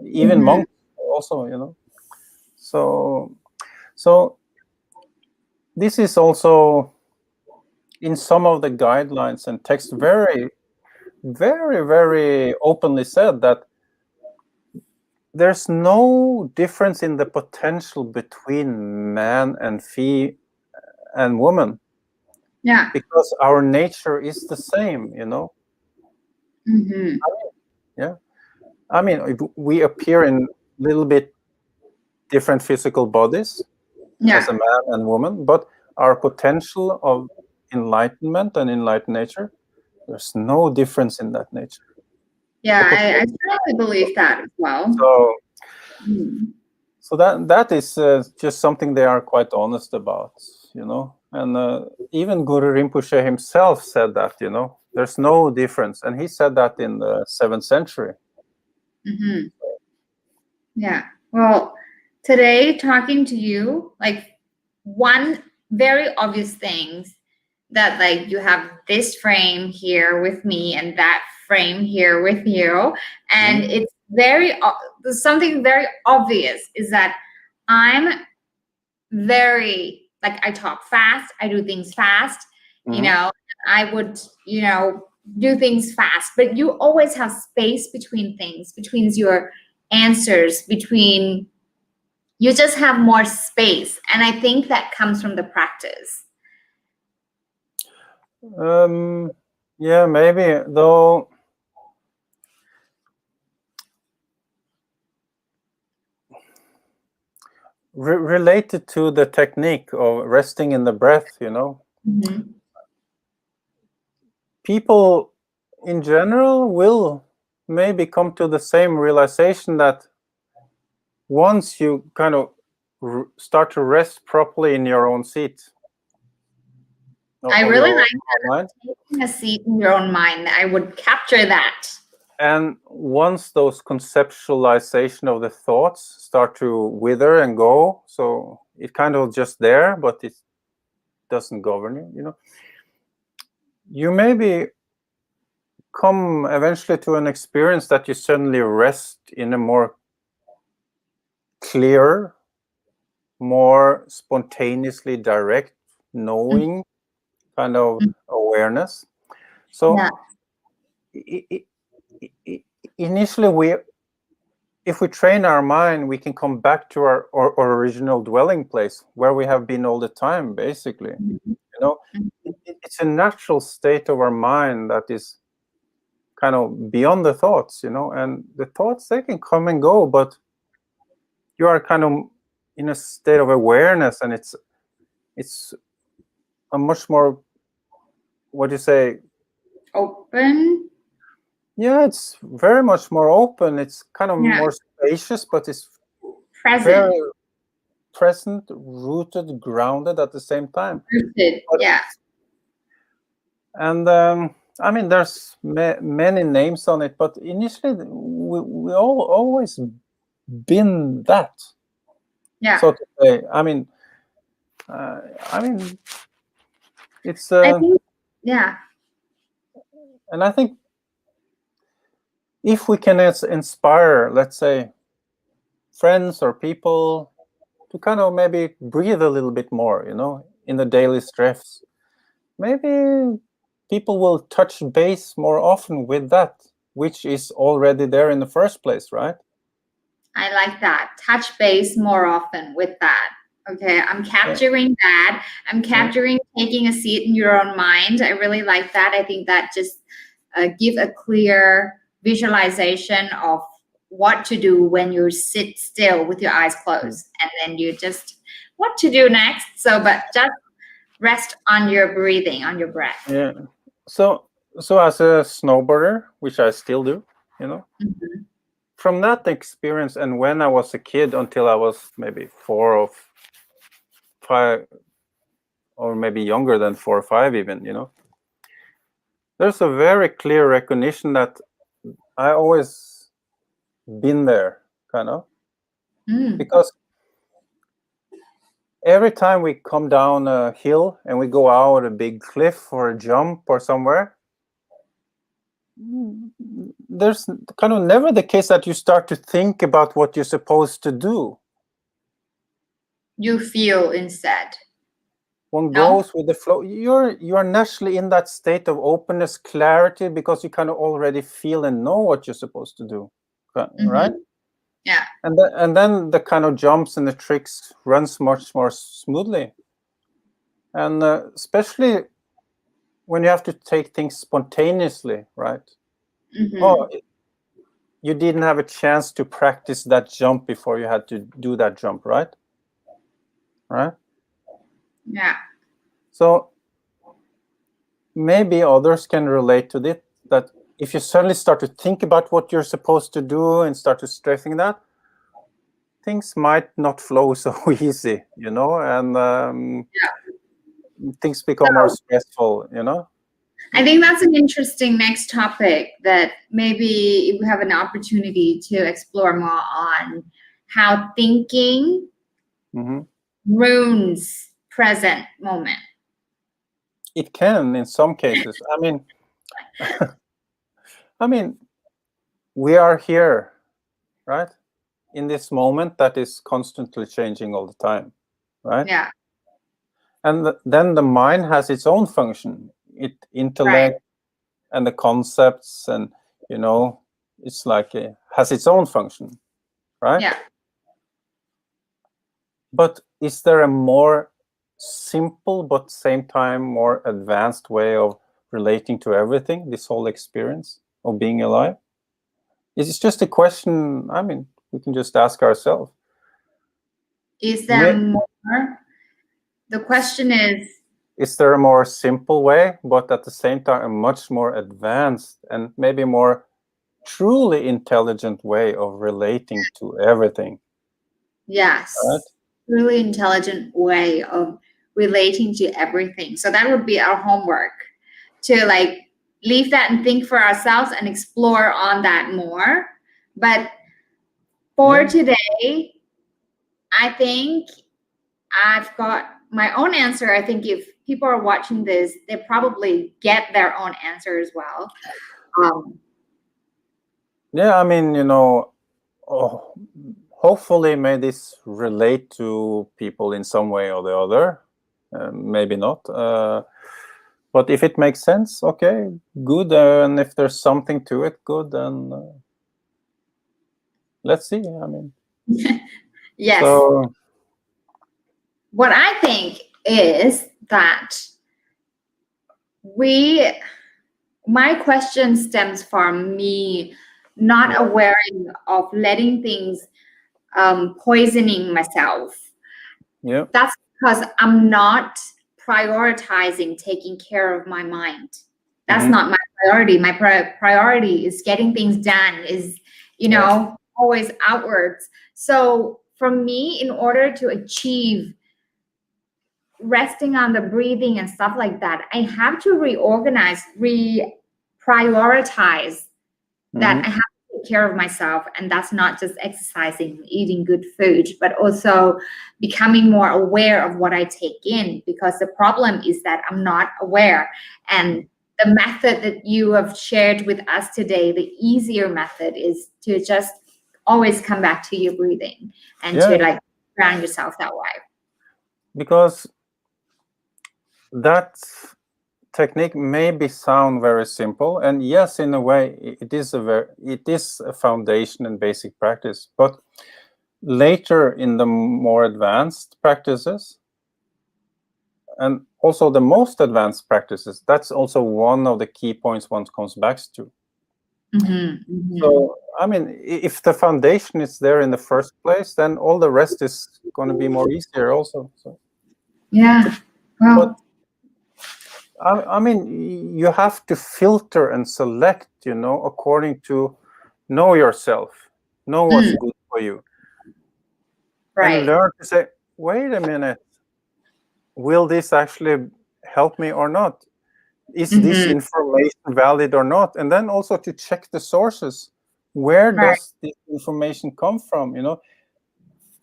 even monks also, So this is also in some of the guidelines and text very, very, very openly said that there's no difference in the potential between man and and woman,
Yeah.
because our nature is the same,
Mm-hmm.
Yeah, I mean, we appear in little bit different physical bodies as
Yeah.
a man and woman, but our potential of enlightenment and enlightened nature, there's no difference in that nature.
Yeah, I strongly believe that as well.
So,
Mm.
so that is just something they are quite honest about, And even Guru Rinpoche himself said that, there's no difference, and he said that in the 7th century.
Mm-hmm. Yeah. Well, today talking to you, like one very obvious thing that like you have this frame here with me and that frame here with you, and it's there's something very obvious is that I'm very like I talk fast, I do things fast, I would, do things fast, but you always have space between things, between your answers, between you just have more space, and I think that comes from the practice.
Yeah, maybe, though. Related to the technique of resting in the breath,
Mm-hmm.
people in general will maybe come to the same realization that once you kind of start to rest properly in your own seat.
I really like that. Taking a seat in your own mind. I would capture that.
And once those conceptualization of the thoughts start to wither and go, so it kind of just there, but it doesn't govern you, you maybe come eventually to an experience that you suddenly rest in a more clear, more spontaneously direct, knowing kind of awareness. So initially, if we train our mind, we can come back to our original dwelling place where we have been all the time, basically. It's a natural state of our mind that is kind of beyond the thoughts, and the thoughts, they can come and go, but you are kind of in a state of awareness, and it's a much more, what do you say,
open.
Yeah, it's very much more open. It's kind of more spacious, but it's
present.
Very present, rooted, grounded at the same time.
Rooted, yeah.
And I mean, there's many names on it, but initially we all always been that.
Yeah.
So to say, I mean, it's.
I think, yeah.
And I think if we can inspire, let's say, friends or people to kind of maybe breathe a little bit more, in the daily stress, maybe people will touch base more often with that, which is already there in the first place, right?
I like that. Touch base more often with that. Okay, I'm capturing that. I'm capturing taking a seat in your own mind. I really like that. I think that just give a clear visualization of what to do when you sit still with your eyes closed, and then you just what to do next. So, but just rest on your breathing, on your breath.
Yeah. So as a snowboarder, which I still do, from that experience, and when I was a kid until I was maybe 4 or 5, or maybe younger than 4 or 5 even, there's a very clear recognition that I always been there, kind of, because every time we come down a hill and we go out a big cliff or a jump or somewhere, there's kind of never the case that you start to think about what you're supposed to do.
You feel instead.
One goes with the flow. You're naturally in that state of openness, clarity, because you kind of already feel and know what you're supposed to do, right?
Yeah.
And then the kind of jumps and the tricks runs much more smoothly. And especially when you have to take things spontaneously, right?
Mm-hmm.
Oh, you didn't have a chance to practice that jump before you had to do that jump, right? Right?
Yeah.
So maybe others can relate to this, that if you suddenly start to think about what you're supposed to do and start to stressing that, things might not flow so easy, and things become more
So
stressful,
I think that's an interesting next topic that maybe we have an opportunity to explore more on how thinking
hmm
ruins present moment.
It can in some cases. I mean, we are here, right? In this moment that is constantly changing all the time, right?
Yeah.
And then the mind has its own function,
Right.
intellect and the concepts, and it's like it has its own function, right?
Yeah.
But is there a more simple but same time more advanced way of relating to everything, this whole experience of being alive? It's just a question, we can just ask ourselves.
Is there more? The question
Is there a more simple way, but at the same time a much more advanced and maybe more truly intelligent way of relating to everything?
yes,
Right?
really intelligent way of relating to everything. So that would be our homework to like leave that and think for ourselves and explore on that more. But for
Yeah.
today, I think I've got my own answer. I think if people are watching this, they probably get their own answer as well.
Yeah, hopefully may this relate to people in some way or the other. Maybe not. But if it makes sense, okay, good. And if there's something to it, good. And let's see.
Yes.
So
What I think is that my question stems from me not aware of letting things poisoning myself.
yeah.
That's because I'm not prioritizing taking care of my mind. That's
Mhm.
not my priority. My priority is getting things done, is,
Yeah.
always outwards. So for me, in order to achieve resting on the breathing and stuff like that, I have to reorganize, prioritize that I
Mhm.
have to take care of myself. And that's not just exercising, eating good food, but also becoming more aware of what I take in, because the problem is that I'm not aware. And the method that you have shared with us today, the easier method, is to just always come back to your breathing and
Yeah.
to like ground yourself that way.
Because that technique maybe sound very simple, and yes, in a way it is a foundation and basic practice, but later in the more advanced practices, and also the most advanced practices, that's also one of the key points one comes back to. So if the foundation is there in the first place, then all the rest is going to be more easier also. So
Yeah.
but
Well,
you have to filter and select, according to know yourself, know what's good for you, and
right.
learn to say, wait a minute, will this actually help me or not? Is this information valid or not? And then also to check the sources. Where
Right.
does this information come from?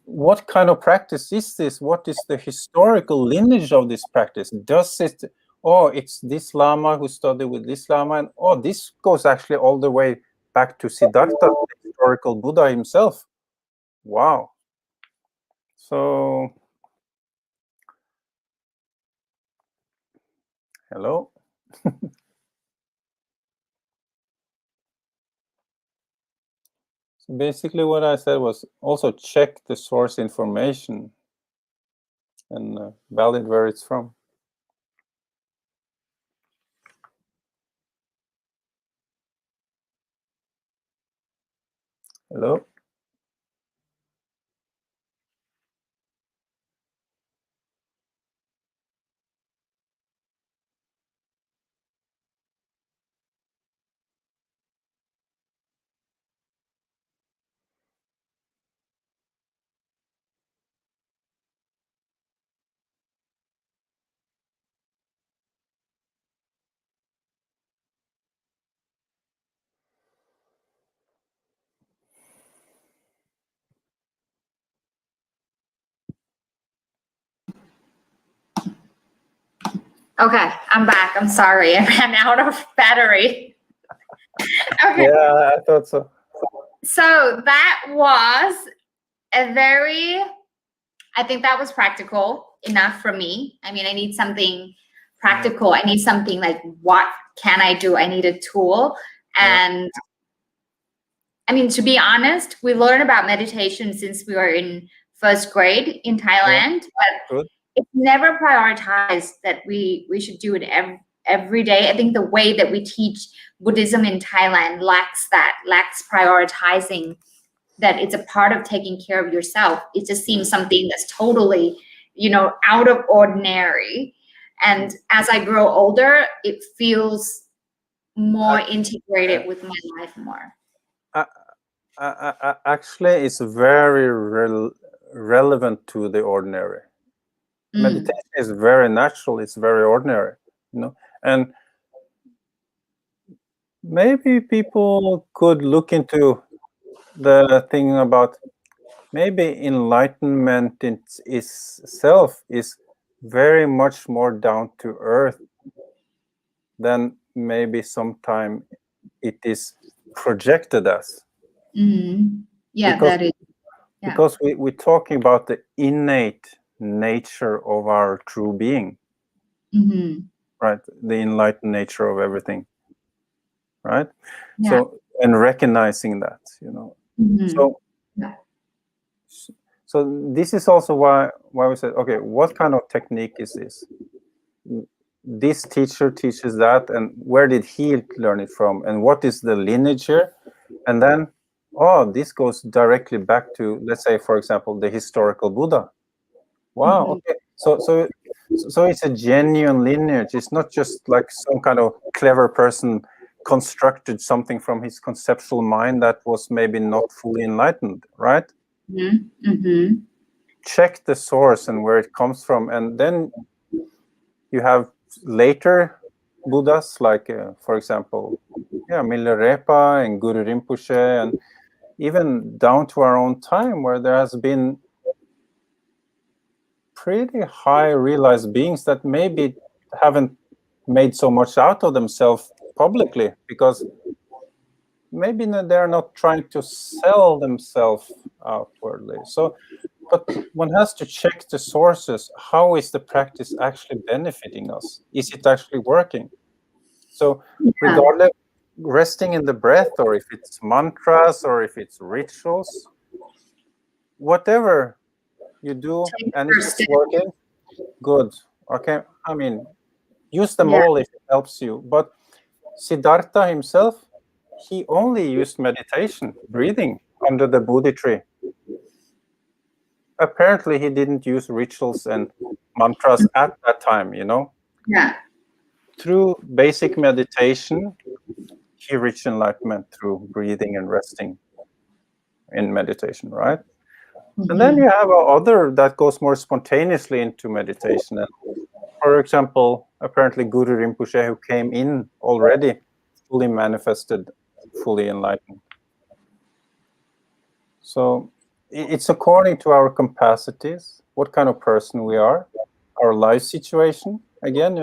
What kind of practice is this? What is the historical lineage of this practice? It's this Lama who studied with this Lama, and this goes actually all the way back to Siddhartha, the historical Buddha himself. Wow. So, hello. So basically what I said was also check the source information and validate where it's from. Hello?
Okay, I'm back. I'm sorry. I ran out of battery. Okay.
Yeah, I thought so.
So that was a very, I think that was practical enough for me. I mean, I need something practical. I need something like, what can I do? I need a tool. And I mean, to be honest, we learned about meditation since we were in first grade in Thailand, but
Good.
it's never prioritized that we should do it every day. I think the way that we teach Buddhism in Thailand lacks prioritizing that it's a part of taking care of yourself. It just seems something that's totally, out of ordinary. And as I grow older, it feels more integrated with my life more.
Actually, it's very relevant to the ordinary. Meditation is very natural. It's very ordinary, and maybe people could look into the thing about maybe enlightenment in itself is very much more down to earth than maybe sometime it is projected as.
Yeah,
because
that is. Yeah.
because we're talking about the innate nature of our true being, right? The enlightened nature of everything, right?
Yeah.
So, and recognizing that, so
Yeah.
so this is also why we said, okay, what kind of technique is this? This teacher teaches that, and where did he learn it from, and what is the lineage here? And then, this goes directly back to, let's say, for example, the historical Buddha. Wow. Okay. So it's a genuine lineage. It's not just like some kind of clever person constructed something from his conceptual mind that was maybe not fully enlightened, right? Check the source and where it comes from, and then you have later Buddhas like, for example, Milarepa and Guru Rinpoche, and even down to our own time, where there has been pretty high realized beings that maybe haven't made so much out of themselves publicly because maybe they're not trying to sell themselves outwardly. So, but one has to check the sources. How is the practice actually benefiting us? Is it actually working? So, regardless, resting in the breath, or if it's mantras, or if it's rituals, whatever you do, and if it's working, good. Okay, I mean, use them all if it helps you. But Siddhartha himself, he only used meditation, breathing under the Bodhi tree. Apparently, he didn't use rituals and mantras at that time,
Yeah.
Through basic meditation, he reached enlightenment through breathing and resting in meditation, right? And then you have other that goes more spontaneously into meditation. And for example, apparently Guru Rinpoche, who came in already fully manifested, fully enlightened. So it's according to our capacities, what kind of person we are, our life situation. Again,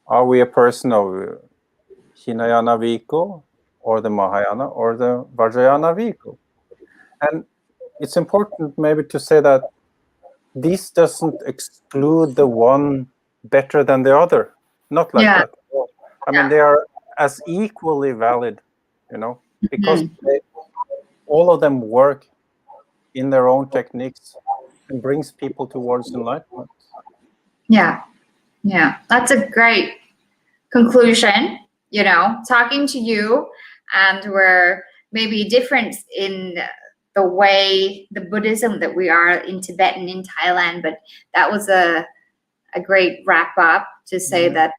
are we a person of Hinayana vehicle, or the Mahayana, or the Vajrayana vehicle? And it's important maybe to say that this doesn't exclude the one better than the other. Not like that. I mean, they are as equally valid, because all of them work in their own techniques and brings people towards enlightenment.
Yeah. Yeah. That's a great conclusion. You know, talking to you, and we're maybe different in the way the Buddhism that we are in Tibet and in Thailand, but that was a great wrap up to say that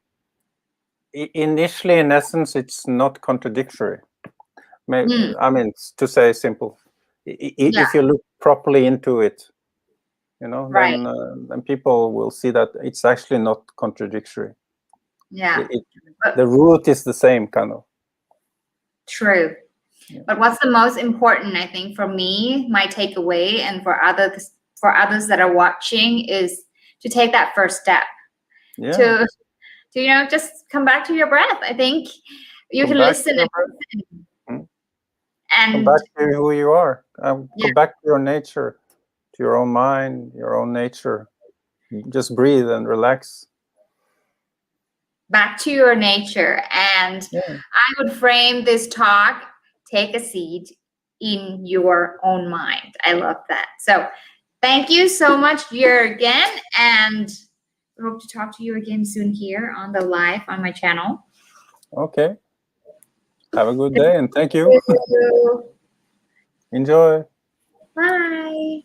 Initially, in essence, it's not contradictory. I mean, to say simple, if you look properly into it, you know,
right.
then people will see that it's actually not contradictory.
Yeah.
The root is the same, kind of.
True.
Yeah.
But what's the most important, I think, for me, my takeaway, and for others that are watching, is to take that first step.
Yeah.
To you know, just come back to your breath. I think you can listen and listen. And
come back to who you are. Go back to your nature, to your own mind, your own nature. Just breathe and relax.
Back to your nature. And I would frame this talk, take a seat in your own mind. I love that. So thank you so much, Jorgen, and I hope to talk to you again soon here on the live on my channel.
Okay. Have a good day, and thank you.
Thank you.
Enjoy.
Bye.